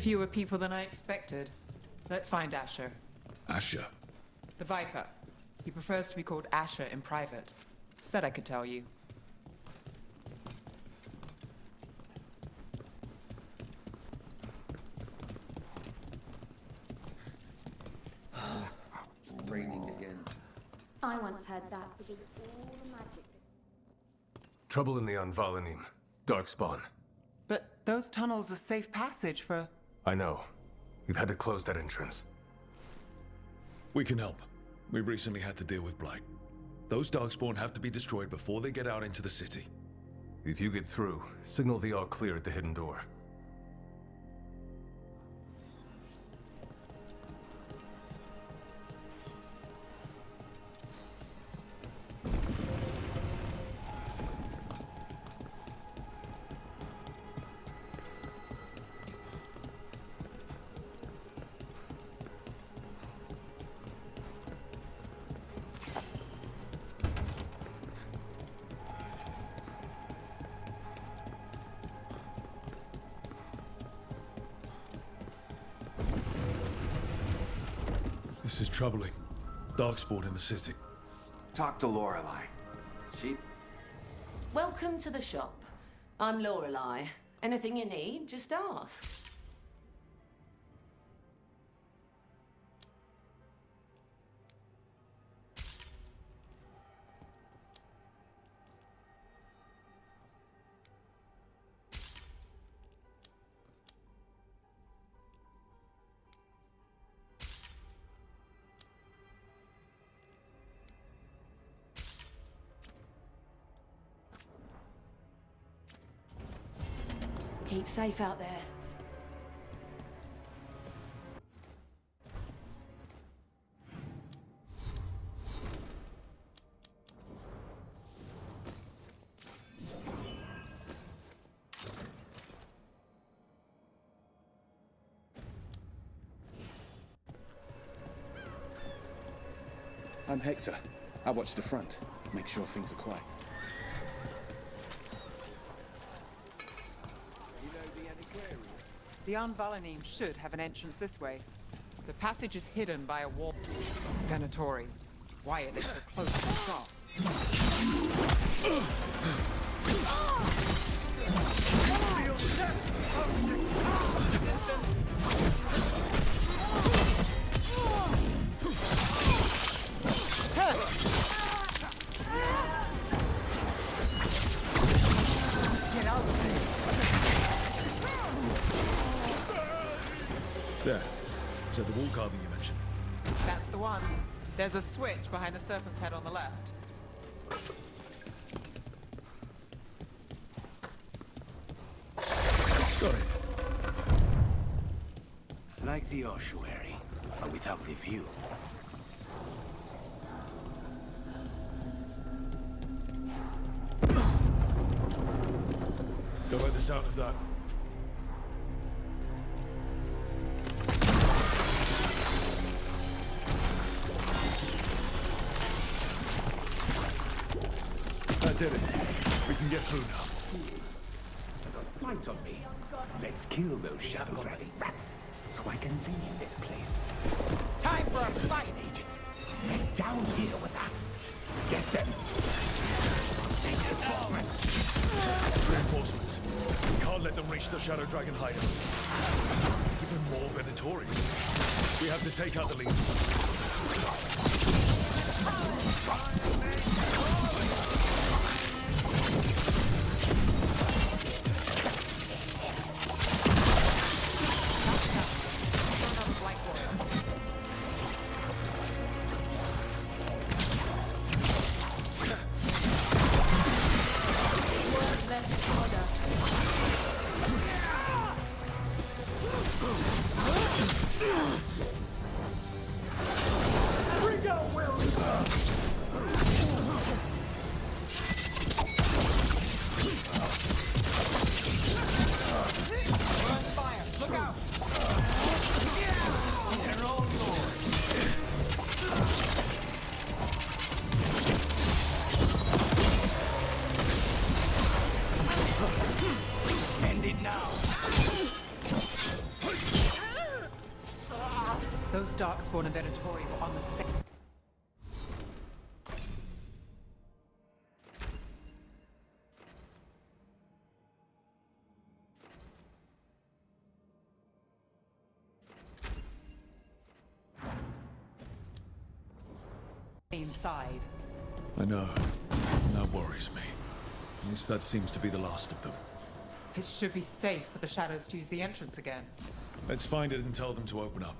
Fewer people than I expected. Let's find Asher. Asher? The Viper. He prefers to be called Asher in private. Said I could tell you. Raining again. I once heard that's because of all the magic. Trouble in the Anvalanim. Darkspawn. But those tunnels are safe passage for... I know. We've had to close that entrance. We can help. We recently had to deal with Blight. Those Darkspawn have to be destroyed before they get out into the city. If you get through, signal the all clear at the hidden door. This is troubling. Darkspawn in the city. Talk to Lorelei. She... Welcome to the shop. I'm Lorelei. Anything you need, just ask. Keep safe out there. I'm Hector. I watch the front. Make sure things are quiet. The Anvalanim should have an entrance this way. The passage is hidden by a wall. Venatori. Why are they so close to the shop? There. Is that the wall carving you mentioned? That's the one. There's a switch behind the serpent's head on the left. Got it. Like the ossuary, but without the view. Don't like the sound of that. That did it. We can get through now. Light on me. Let's kill those shadow dragon rats, so I can leave this place. Time for a fight! Agents, get down here with us. Get them. Reinforcements. We can't let them reach the shadow dragon hideout. Even more Venatori. We have to take out the lead. Those Darkspawn and Venatori were on the same side. I know. That worries me. At least that seems to be the last of them. It should be safe for the shadows to use the entrance again. Let's find it and tell them to open up.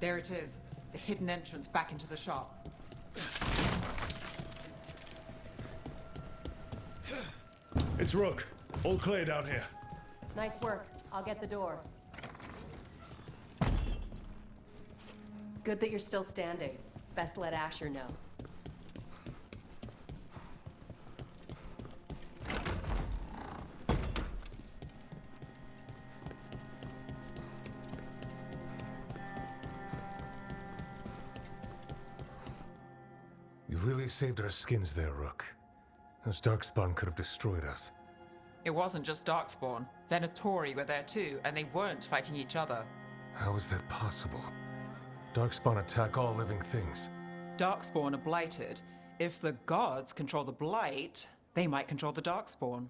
There it is, the hidden entrance back into the shop. It's Rook. All clear down here. Nice work. I'll get the door. Good that you're still standing. Best let Asher know. You really saved our skins there, Rook. Those Darkspawn could have destroyed us. It wasn't just Darkspawn. Venatori were there too, and they weren't fighting each other. How is that possible? Darkspawn attack all living things. Darkspawn are blighted. If the gods control the blight, they might control the Darkspawn.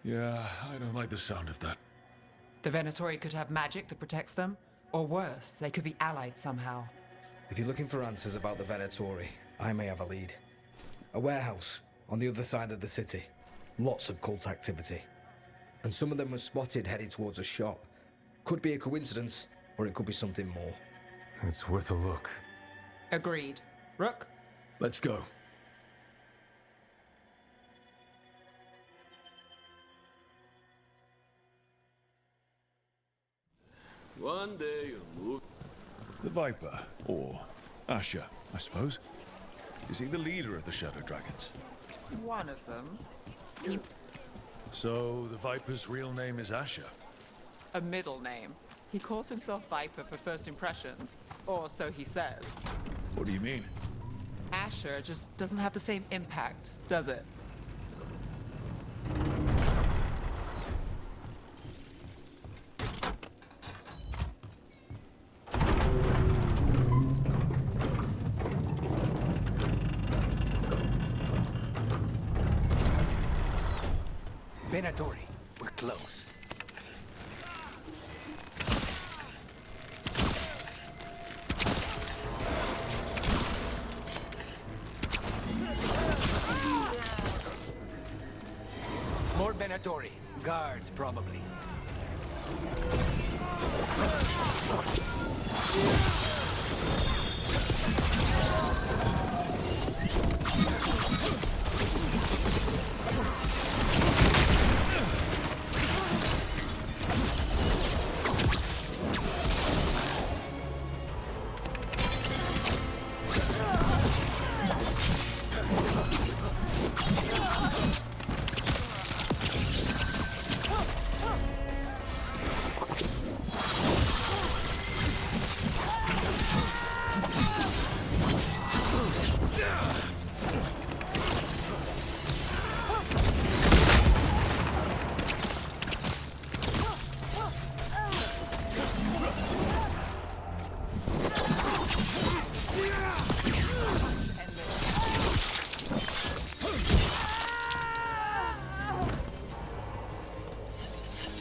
Yeah, I don't like the sound of that. The Venatori could have magic that protects them, or worse, they could be allied somehow. If you're looking for answers about the Venatori, I may have a lead. A warehouse on the other side of the city. Lots of cult activity. And some of them were spotted heading towards a shop. Could be a coincidence, or it could be something more. It's worth a look. Agreed. Rook? Let's go. One day you'll move. The Viper, or Asher, I suppose. Is he the leader of the Shadow Dragons? One of them. So, the Viper's real name is Asher? A middle name. He calls himself Viper for first impressions, or so he says. What do you mean? Asher just doesn't have the same impact, does it? Venatori, we're close. More Venatori. Guards, probably.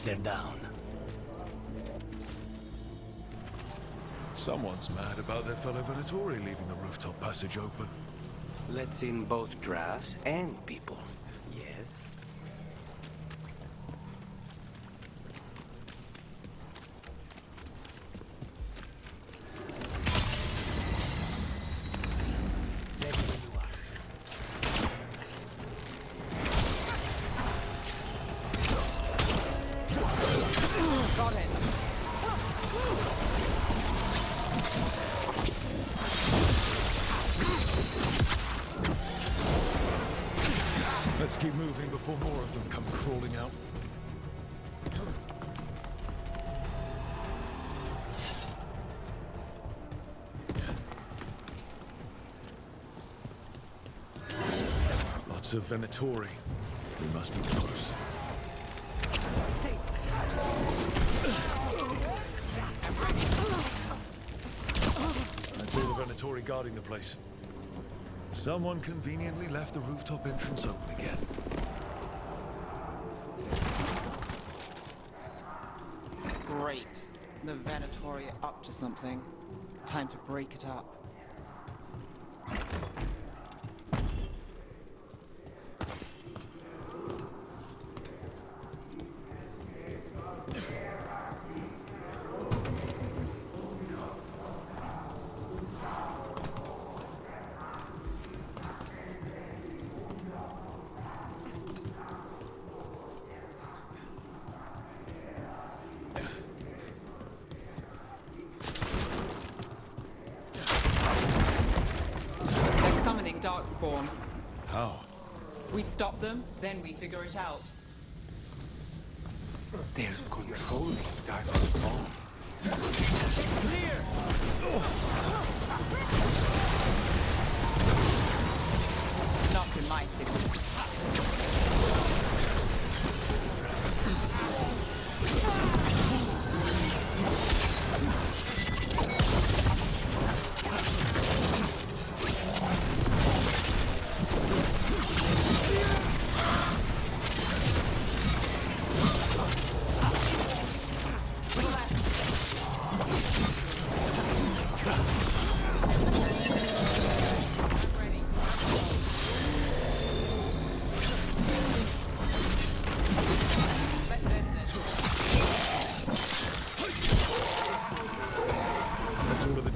They're down. Someone's mad about their fellow Venatori leaving the rooftop passage open. Let's in both drafts and people. Yes? It's a Venatori. We must be close. That's all the Venatori guarding the place. Someone conveniently left the rooftop entrance open again. Great. The Venatori are up to something. Time to break it up. Darkspawn. How? We stop them, then we figure it out. They're controlling Darkspawn. Clear! Not in my city.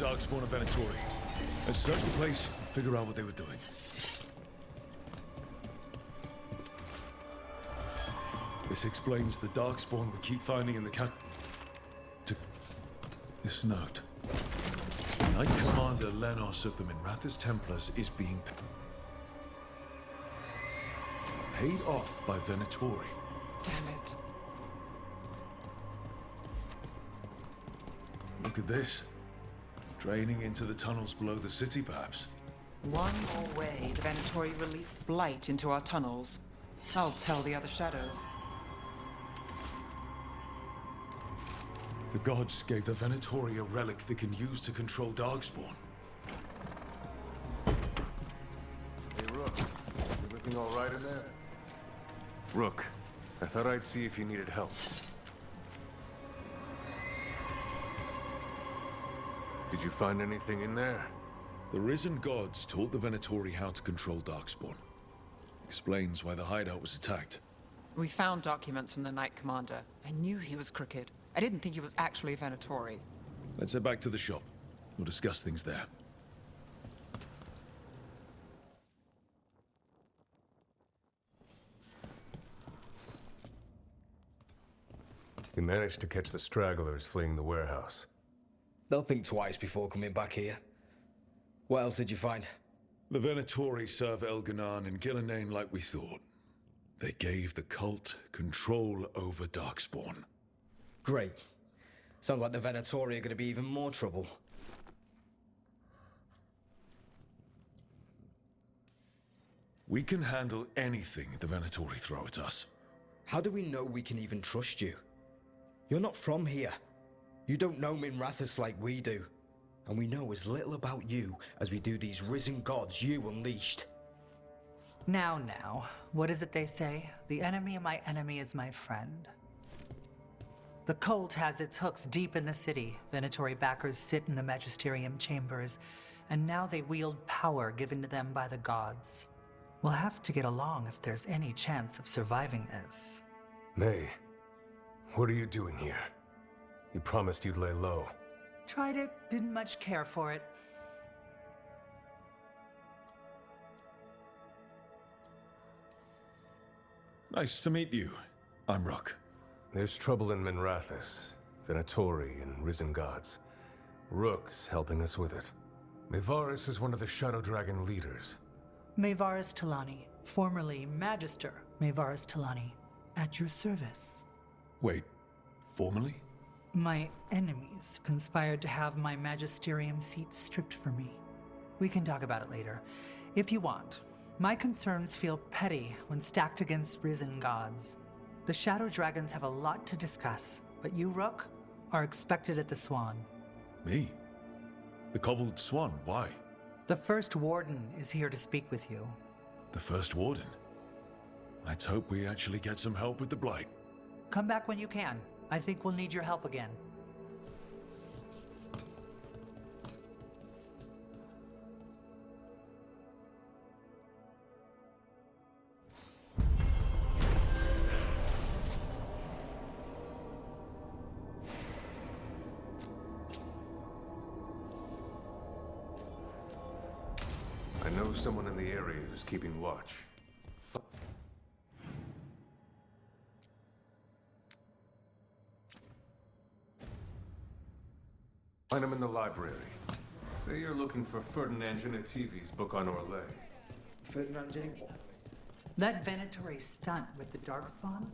Darkspawn of Venatori. Let's search the place, figure out what they were doing. This explains the Darkspawn we keep finding in the This note. Knight Commander Lenos of the Minrathous Templars is being paid off by Venatori. Damn it. Look at this. Draining into the tunnels below the city, perhaps. One more way the Venatori released blight into our tunnels. I'll tell the other shadows. The gods gave the Venatori a relic they can use to control Darkspawn. Hey, Rook. Everything all right in there? Rook, I thought I'd see if you needed help. Did you find anything in there? The risen gods taught the Venatori how to control Darkspawn. Explains why the hideout was attacked. We found documents from the Knight Commander. I knew he was crooked. I didn't think he was actually a Venatori. Let's head back to the shop. We'll discuss things there. You managed to catch the stragglers fleeing the warehouse. They'll think twice before coming back here. What else did you find? The Venatori serve Elganan and Gillenane like we thought. They gave the cult control over Darkspawn. Great. Sounds like the Venatori are going to be even more trouble. We can handle anything the Venatori throw at us. How do we know we can even trust you? You're not from here. You don't know Minrathous like we do. And we know as little about you as we do these risen gods you unleashed. Now, what is it they say? The enemy of my enemy is my friend. The cult has its hooks deep in the city. Venatori backers sit in the magisterium chambers, and now they wield power given to them by the gods. We'll have to get along if there's any chance of surviving this. May, what are you doing here? You promised you'd lay low. Tried it, didn't much care for it. Nice to meet you. I'm Rook. There's trouble in Minrathous, Venatori, and risen gods. Rook's helping us with it. Mayvaris is one of the Shadow Dragon leaders. Mayvaris Talani, formerly Magister Mayvaris Talani, at your service. Wait, formally? My enemies conspired to have my magisterium seat stripped from me. We can talk about it later, if you want. My concerns feel petty when stacked against risen gods. The Shadow Dragons have a lot to discuss, but you, Rook, are expected at the Swan. Me? The cobbled swan, why? The First Warden is here to speak with you. The First Warden? Let's hope we actually get some help with the Blight. Come back when you can. I think we'll need your help again. I know someone in the area who's keeping watch. Find him in the library. Say you're looking for Ferdinand Genetivi's book on Orlais. Ferdinand Jennings? That Venatori stunt with the Darkspawn?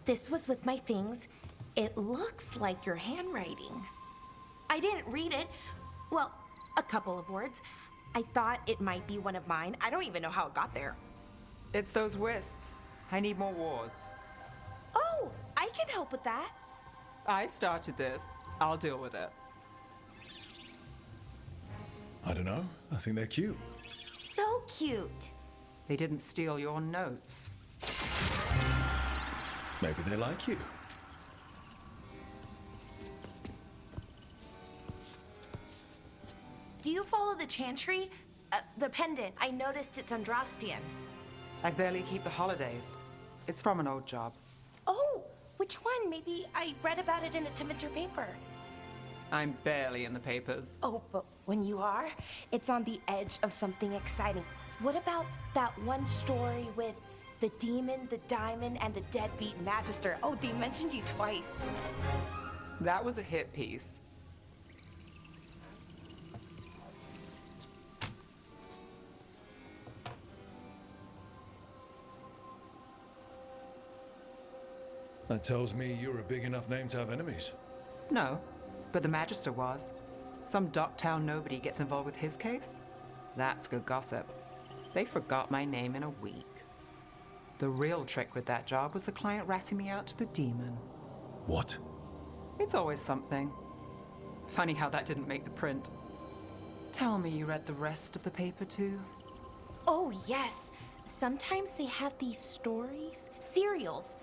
This was with my things. It looks like your handwriting. I didn't read it. Well, a couple of words. I thought it might be one of mine. I don't even know how it got there. It's those wisps. I need more wards. Oh, I can help with that. I started this. I'll deal with it. I don't know. I think they're cute. So cute. They didn't steal your notes. Maybe they like you. Do you follow the chantry? The pendant. I noticed it's Andrastian. I barely keep the holidays. It's from an old job. Oh, which one? Maybe I read about it in a Timenter paper. I'm barely in the papers. Oh, but when you are, it's on the edge of something exciting. What about that one story with the demon, the diamond, and the deadbeat magister? Oh, they mentioned you twice. That was a hit piece. That tells me you're a big enough name to have enemies. No, but the magister was. Some Docktown nobody gets involved with his case? That's good gossip. They forgot my name in a week. The real trick with that job was the client ratting me out to the demon. What? It's always something. Funny how that didn't make the print. Tell me you read the rest of the paper too? Oh, yes. Sometimes they have these stories, serials.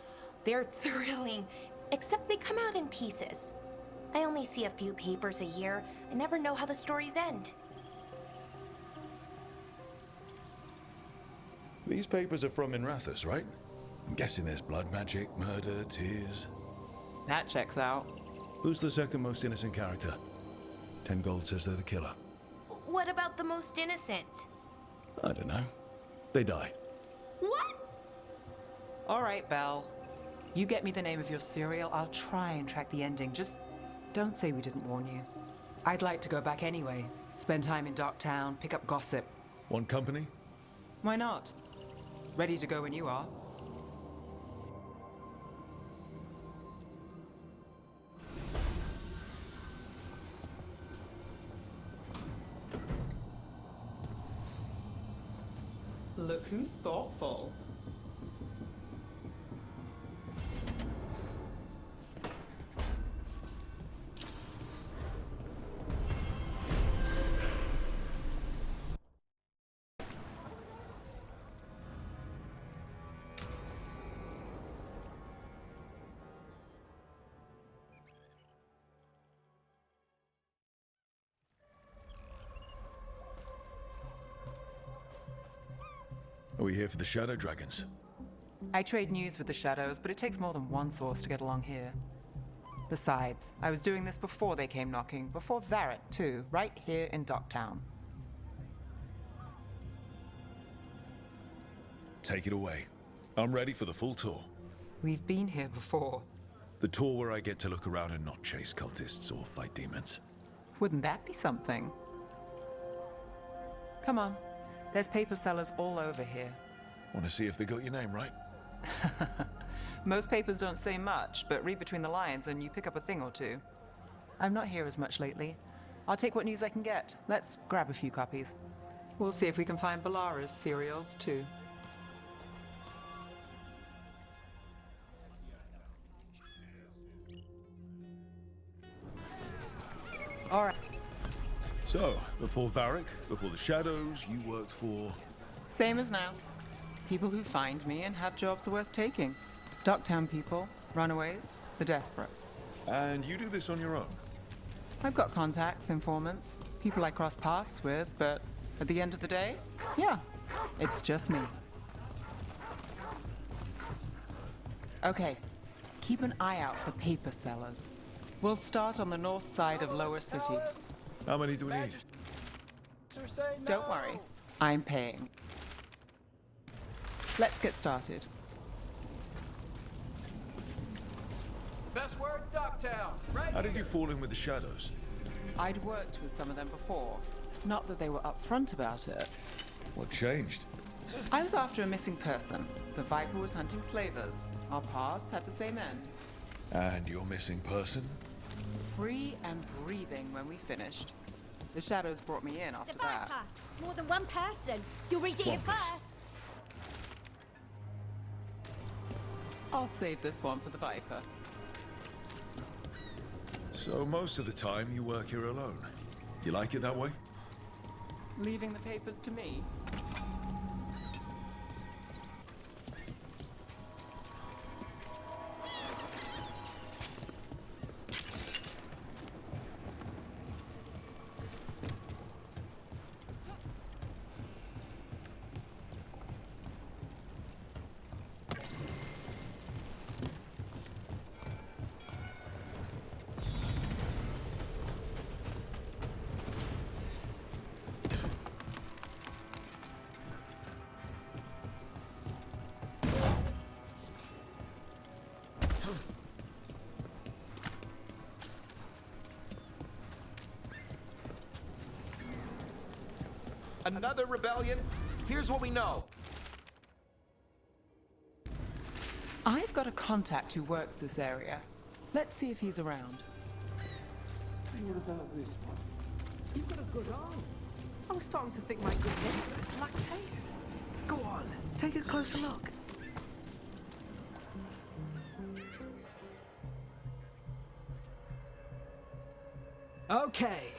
They're thrilling, except they come out in pieces. I only see a few papers a year. I never know how the stories end. These papers are from Minrathous, right? I'm guessing there's blood magic, murder, tears. That checks out. Who's the second most innocent character? 10 gold says they're the killer. What about the most innocent? I don't know. They die. What? All right, Belle. You get me the name of your serial, I'll try and track the ending. Just don't say we didn't warn you. I'd like to go back anyway. Spend time in Docktown, pick up gossip. Want company? Why not? Ready to go when you are. Look who's thoughtful. Are we here for the Shadow Dragons? I trade news with the Shadows, but it takes more than one source to get along here. Besides, I was doing this before they came knocking, before Varric, too, right here in Docktown. Take it away. I'm ready for the full tour. We've been here before. The tour where I get to look around and not chase cultists or fight demons. Wouldn't that be something? Come on. There's paper sellers all over here. Want to see if they got your name right? Most papers don't say much, but read between the lines and you pick up a thing or two. I'm not here as much lately. I'll take what news I can get. Let's grab a few copies. We'll see if we can find Balara's cereals, too. All right. So, before Varric, before the Shadows, you worked for... Same as now. People who find me and have jobs worth taking. Docktown people, runaways, the desperate. And you do this on your own? I've got contacts, informants, people I cross paths with, but at the end of the day, yeah, it's just me. Okay, keep an eye out for paper sellers. We'll start on the north side of Lower City. How many do we need? Don't worry, I'm paying. Let's get started. Best word, Docktown. Right. How did you fall in with the Shadows? I'd worked with some of them before. Not that they were upfront about it. What changed? I was after a missing person. The Viper was hunting slavers. Our paths had the same end. And your missing person? Free and breathing when we finished. The Shadows brought me in after The that. Viper! More than one person. You'll read it here Bonkers. first. I'll save this one for the Viper. So most of the time you work here alone. You like it that way? Leaving the papers to me? Another rebellion? Here's what we know. I've got a contact who works this area. Let's see if he's around. What about this one? You've got a good arm. I was starting to think my good neighbors lack taste. Go on, take a closer look. Okay.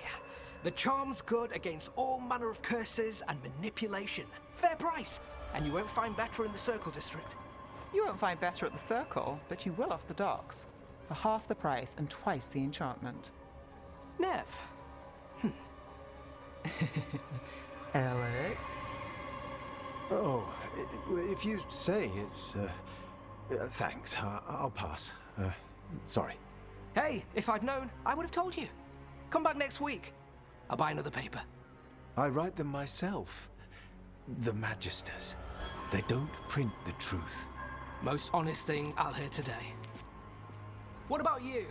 The charm's good against all manner of curses and manipulation. Fair price. And you won't find better in the Circle District. You won't find better at the Circle, but you will off the docks. For half the price and twice the enchantment. Neve. Alec? Oh, if you say it's... thanks. I'll pass. Sorry. Hey, if I'd known, I would have told you. Come back next week. I'll buy another paper. I write them myself. The Magisters. They don't print the truth. Most honest thing I'll hear today. What about you?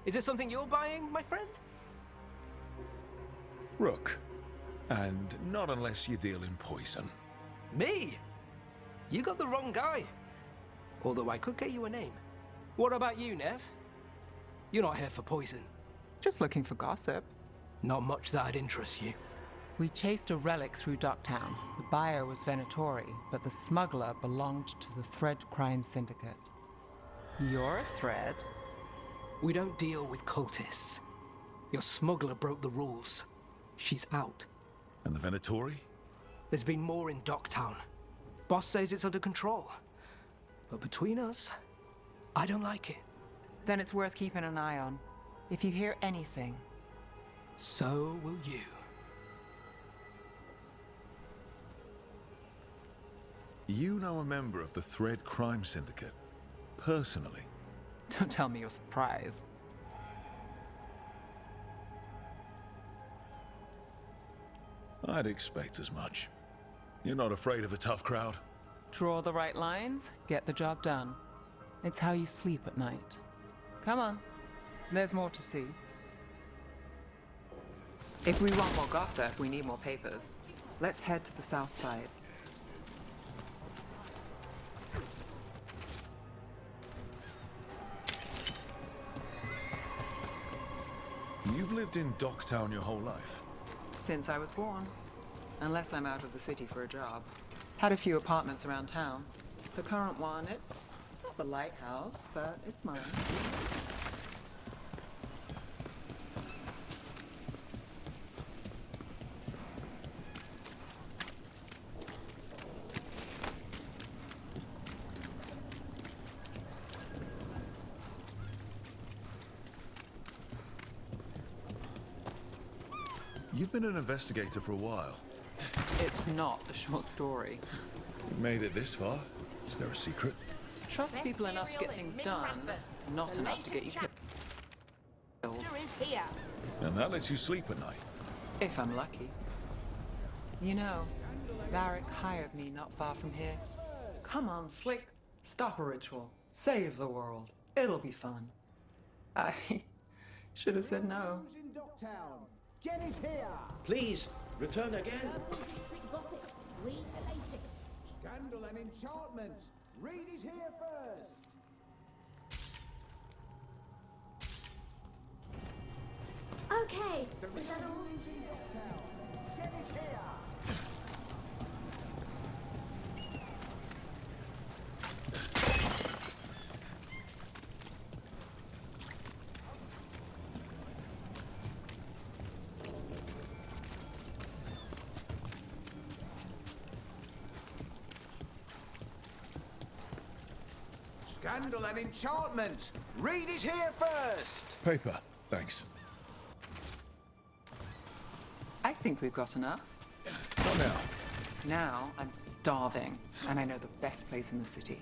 Is it something you're buying, my friend? Rook. And not unless you deal in poison. Me? You got the wrong guy. Although I could get you a name. What about you, Neve? You're not here for poison. Just looking for gossip. Not much that'd interest you. We chased a relic through Docktown. The buyer was Venatori, but the smuggler belonged to the Thread Crime Syndicate. You're a Thread? We don't deal with cultists. Your smuggler broke the rules. She's out. And the Venatori? There's been more in Docktown. Boss says it's under control. But between us, I don't like it. Then it's worth keeping an eye on. If you hear anything. So will you. You know a member of the Thread Crime Syndicate? Personally? Don't tell me you're surprised. I'd expect as much. You're not afraid of a tough crowd? Draw the right lines, get the job done. It's how you sleep at night. Come on, there's more to see. If we want more gossip, we need more papers. Let's head to the south side. You've lived in Docktown your whole life? Since I was born. Unless I'm out of the city for a job. Had a few apartments around town. The current one, it's not the lighthouse, but it's mine. You've been an investigator for a while. It's not a short story. You made it this far. Is there a secret? Trust people enough to get things done, not enough to get you killed. And that lets you sleep at night? If I'm lucky. You know, Varric hired me not far from here. Come on, Slick. Stop a ritual. Save the world. It'll be fun. I should have said no. Get it here! Please, return again. Scandal and enchantment! Read it here first! Okay, is that all? Get it here! Scandal and enchantment! Read it here first! Paper, thanks. I think we've got enough. What now? Now I'm starving, and I know the best place in the city.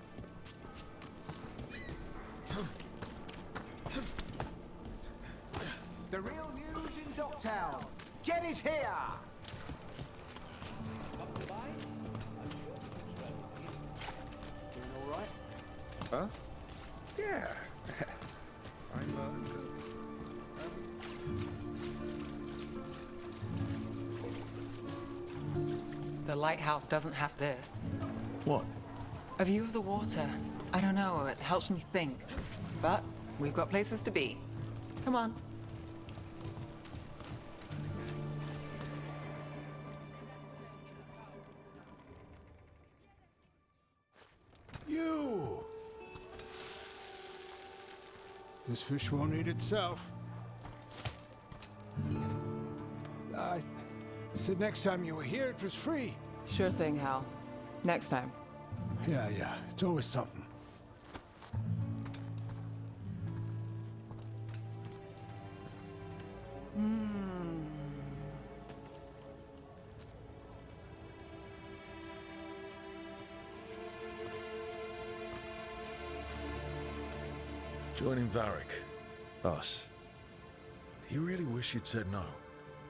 The real news in Docktown! Get it here! Doing all right? Huh? Yeah. I'm, The lighthouse doesn't have this. What? A view of the water. I don't know, it helps me think. But we've got places to be. Come on. You! This fish won't eat itself. I said next time you were here, it was free. Sure thing, Hal. Next time. Yeah, it's always something. Joining Varric. Us. Do you really wish you'd said no?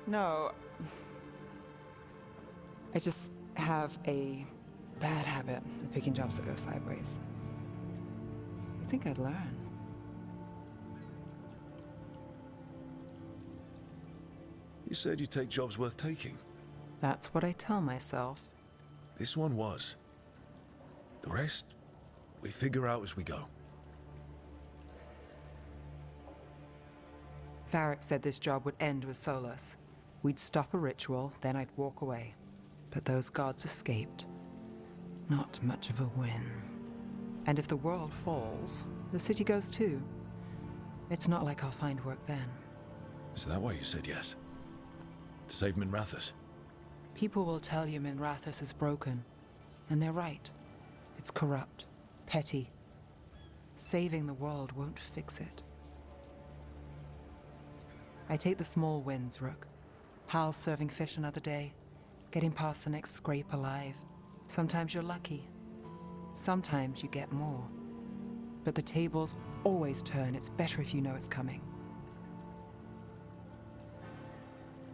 No. I just have a bad habit of picking jobs that go sideways. You think I'd learn? You said you'd take jobs worth taking. That's what I tell myself. This one was. The rest, we figure out as we go. Varric said this job would end with Solus. We'd stop a ritual, then I'd walk away. But those gods escaped. Not much of a win. And if the world falls, the city goes too. It's not like I'll find work then. Is that why you said yes? To save Minrathous? People will tell you Minrathous is broken. And they're right. It's corrupt, petty. Saving the world won't fix it. I take the small wins, Rook. Hal's serving fish another day, getting past the next scrape alive. Sometimes you're lucky, Sometimes you get more. But the tables always turn. It's better if you know it's coming.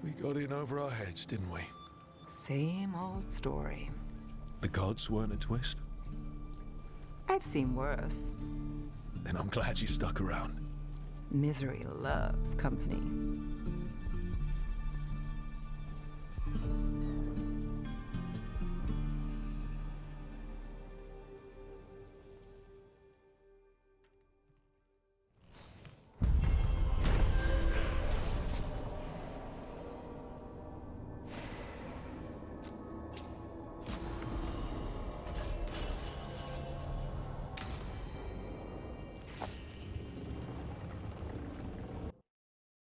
We got in over our heads, didn't we? Same old story. The gods weren't a twist? I've seen worse. Then I'm glad you stuck around. Misery loves company.